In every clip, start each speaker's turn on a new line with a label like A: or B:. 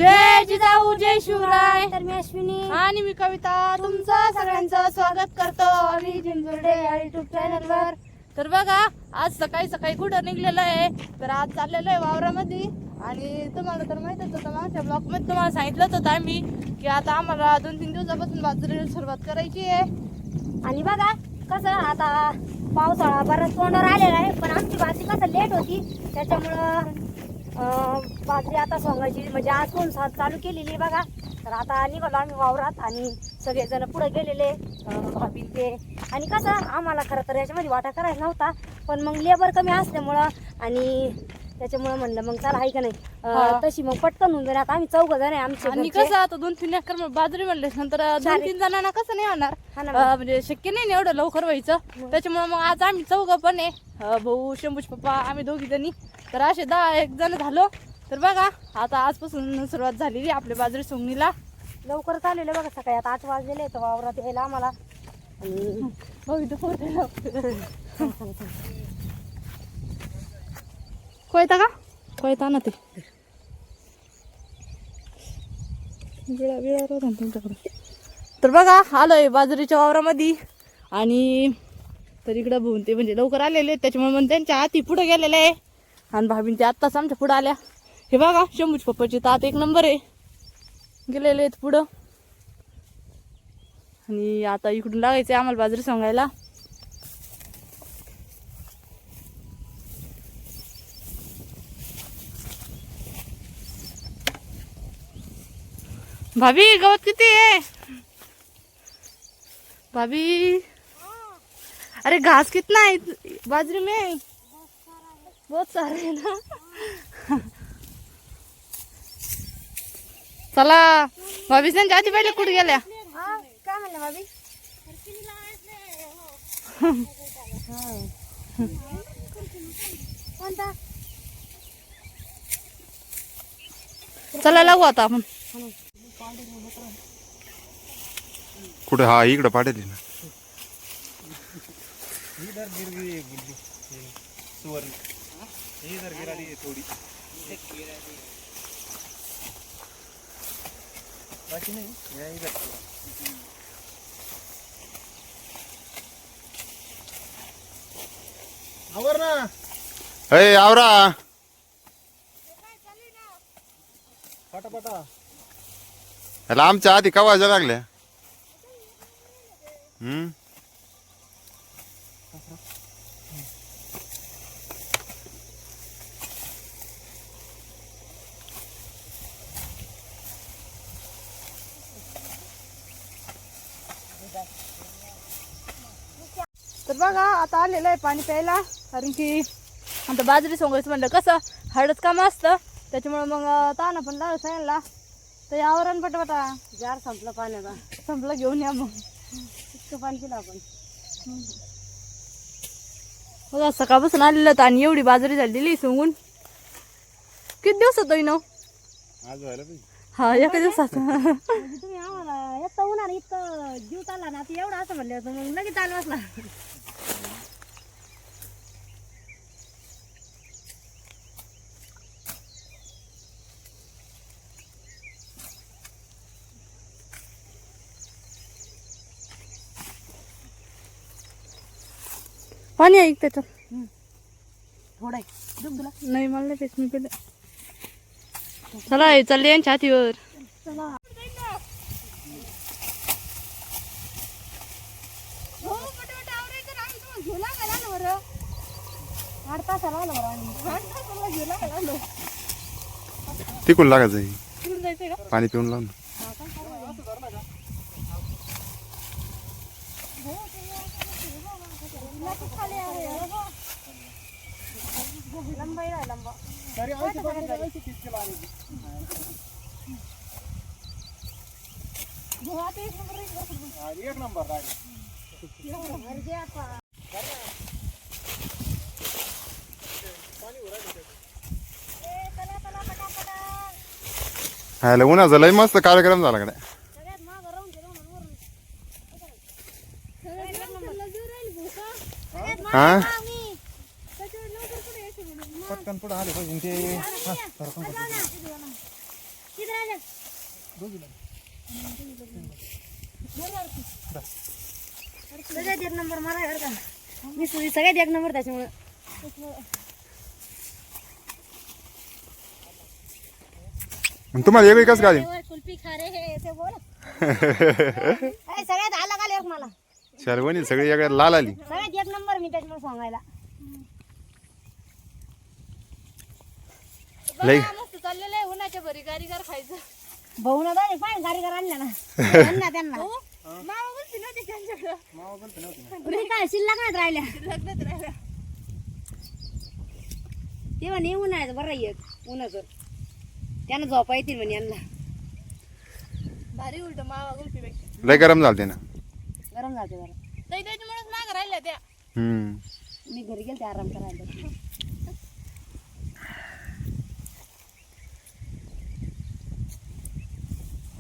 A: जय जिजाऊ जय शिवराय.
B: तर मी अश्विनी
A: आणि मी कविता तुमचं सगळ्यांचं स्वागत करतो आम्ही जिंजुर्डे या युट्यूब चॅनलवर. तर बघा आज सकाळी सकाळी कुठं निघलेलं आहे तर आज चाललेलं आहे वावरामध्ये. आणि तुम्हाला तर माहितच होतं मागच्या ब्लॉग मध्ये तुम्हाला सांगितलंच होतं आम्ही की आता आम्हाला 2-3 दिवसापासून बाजरीला सुरुवात करायची आहे.
B: आणि बघा कसं आता पावसाळा बराच तोंडावर आलेला आहे पण आमची बाजरी कसं लेट होती त्याच्यामुळं बाजरी आता सोंगायची म्हणजे आज 2-7 चालू केलेली आहे बघा. तर आता निघालो आम्ही वावरात आणि सगळेजण पुढे गेलेले भाभी ते. आणि कसं आम्हाला खरं तर याच्यामध्ये वाटा करायचा नव्हता पण मग लेबर कमी असल्यामुळं आणि त्याच्यामुळे म्हणलं मग चला आहे का नाही तशी मग पटकन होऊन जाईल. आता आम्ही 4 जण आहे आमचे.
A: आणि कसं आता 2-3 एकर बाजरी म्हणले नंतर 2-3 जणांना कसं नाही होणार म्हणजे शक्य नाही एवढं लवकर व्हायचं. त्याच्यामुळे मग आज आम्ही 4 पण आहे भाऊ शंभूचे पप्पा आम्ही 2 जणी. तर असे 10 जण झालो. तर बघा आता आजपासून सुरुवात झालेली आपल्या बाजरी सोंगणीला.
B: लवकर चाललेलं बघा सकाळी आता 8 वाजलेले तर वावरात यायला आम्हाला.
A: कोयता का कोयता ना ते तुमच्याकडे. तर बघा आलोय बाजरीच्या वावरामध्ये आणि तर इकडं बघून ते म्हणजे लवकर आलेले त्याच्यामुळे मग त्यांच्या हाती पुढे गेलेले आहे आणि भाभीन ते आत्ताच आमच्या पुढं आल्या. हे बघा शंभूच पप्पाची तात 1 नंबर आहे गेलेले आहेत पुढं. आणि आता इकडून लागायचं आम्हाला बाजरी सांगायला. भाभी गवत किती आहे भाभी? अरे घास कितना है बाजरी में? बहुत सारे है ना. चला भाभी त्यांच्या आधी पहिले कुठे गेल्या?
B: काय म्हणलं भाभी? कोणता?
A: चला लागू आता आपण.
C: कुठे हा इकडं पाडेल ना अय आवरा ह्याला आमच्या आधी का वाजा लागल्या?
A: तर बघा आता आलेलं आहे पाणी प्यायला कारण की आता बाजरी सोंगायचं म्हणलं कसं हळदच काम असतं त्याच्यामुळे मग ताना पण लागलं सांगितला. तर यावरण पटपटा
B: जार संपलं पाण्याचा.
A: संपलं घेऊन या मग.
B: इतकं पाणी केलं आपण.
A: बघा सकाळपासून आलेलं तर आणि एवढी बाजरी झालेली सोंगून. किती दिवस होतो ना? हा एका दिवसात.
B: म्हणजे तुम्ही आम्हाला येतं उन्हाळा इतकं जीव चालला ना ते एवढं असं म्हणलं होतं मग लगेच चालू असला.
A: पाणी आहे त्याच्यात
B: थोडं दूध तुला.
A: नाही मला नाही तेच मी पिलं. चला चालले यांच्या हातीवर.
B: चला.
C: तिकडून लागायचं पाणी पिऊन लावून.
B: लंबा आहे लंबा.
D: एक नंबर
C: ह्याला उन्हाचा लय मस्त कार्यक्रम झाला कडे. हा
D: पटकन पुढे आले पाहिजे ते.
B: सगळ्यात एक नंबर मला बरं का मी सगळ्यात एक नंबर त्याच्यामुळे
C: मग तुम्हाला एक एकच गाडी
B: कुल्फी खा रे हे ते बोल सगळ्यात आला का एक मला
C: शर्वणी सगळी एका लाल आली.
B: सगळ्यात एक नंबर मी त्याच्यामुळे सांगायला
C: लई
A: मस्त चाललेलं आहे उन्हाच्या भरी गारीगार खायचं.
B: भाऊ ना दादा पाय कारीगर आणल्या ना त्यांना
A: मामा बोलते नव्हती त्यांच्याकडं.
B: तुम्ही काय शिल्लक नाही राहिल्या
A: लग्नात राहिला.
B: तेव्हा नाही उन्हाळ्याचं बरं येत उन्हाचं त्यानं झोपा येतील म्हणे यांना
A: भारी उलट मावा गुल्फीपेक्षा.
C: लय गरम झालते ना.
B: गरम जाते बरं
A: ताई त्याच्यामुळेच मागं राहिल्या त्या.
B: मी घरी गेलते आराम करायला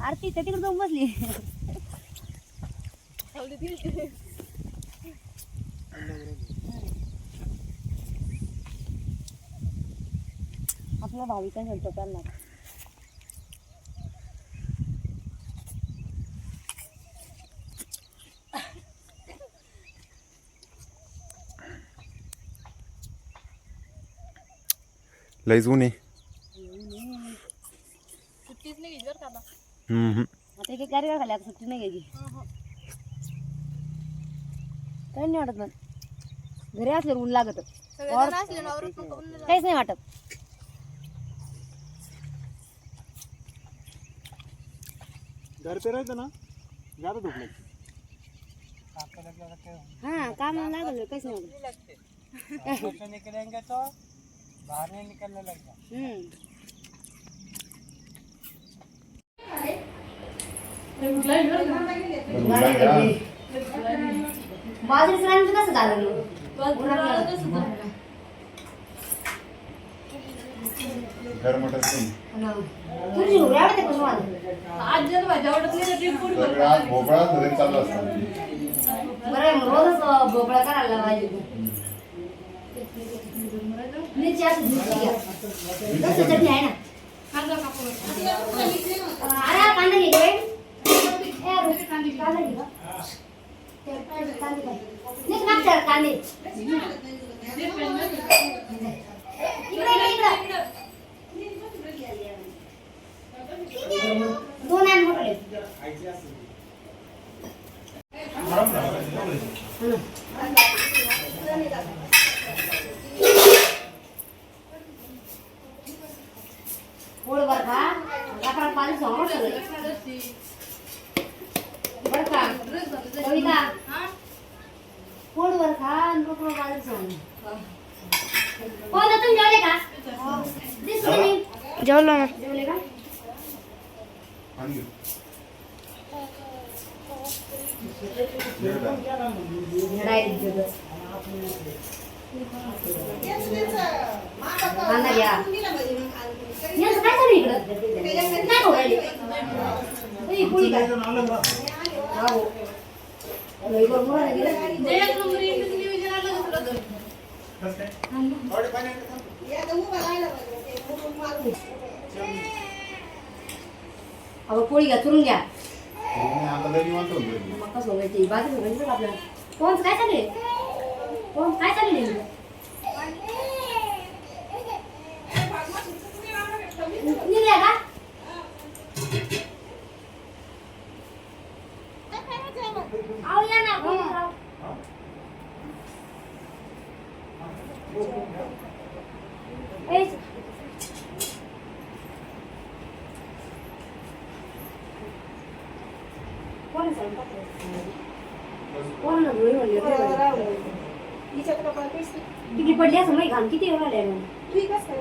B: आरती तर तिकडे जाऊन बसली
A: हळदीत गेलती.
B: आपला भाविका म्हणतो त्यांना
C: लईच ऊन आहे.
A: सुट्टीच नाही घ्यायची बरं का आता.
B: आता एक गाडी खाली आता सुट्टी नाही घ्यायची काही नाही वाटत पण घरी असले ऊन लागत
A: सगळेजण असले ना औरत नको ऊन
B: काहीच नाही वाटत
D: घर पे रहते ना ज्यादा धूप लगती
B: हा काम लागल काहीच नाही वाटत
D: निकलेंगे तो बाहर नहीं निकलने लगता.
B: बाजरीचं रान कसं झालं तुझी एवढी आवडते पण मला
A: आज जर माझ्या आवडत नाही तर ती पूर्ण
B: बरं आहे मग रोजच भोपळा करायला पाहिजे मिरची असं झुकली घ्या कसं चटणी आहे ना अरे कांदा घे गं. कांदा घे का नीट मागच्या कांदे इकडे दोन आहे मोठे पोळ बर का अकरा पाणी सांगू बर का कविता पोळ बर का नोकरो पाणी सांगू हो ना तुम्ही जेवले का जेवलो ना जेवले का कांदा घ्या यांचं काय चालू इकडं नाही हो राहिले पोळी काय हो लई बरोबर आहे गेलं
A: एक नंबर इंग्लिश नियोजन आलं दुसरं तर.
B: अगं पोळी घ्या चुरून घ्या मका सोंगायची बाजरी सोंगायची बघ आपल्याला कोण काय चालले कोण काय चालले निघल्या का आओ या ना कोण राव ए कोण सांगता कोण ना धुळे म्हणले किती पडली असं माहिती घाम किती वेळ आल्या
A: ठीक आहे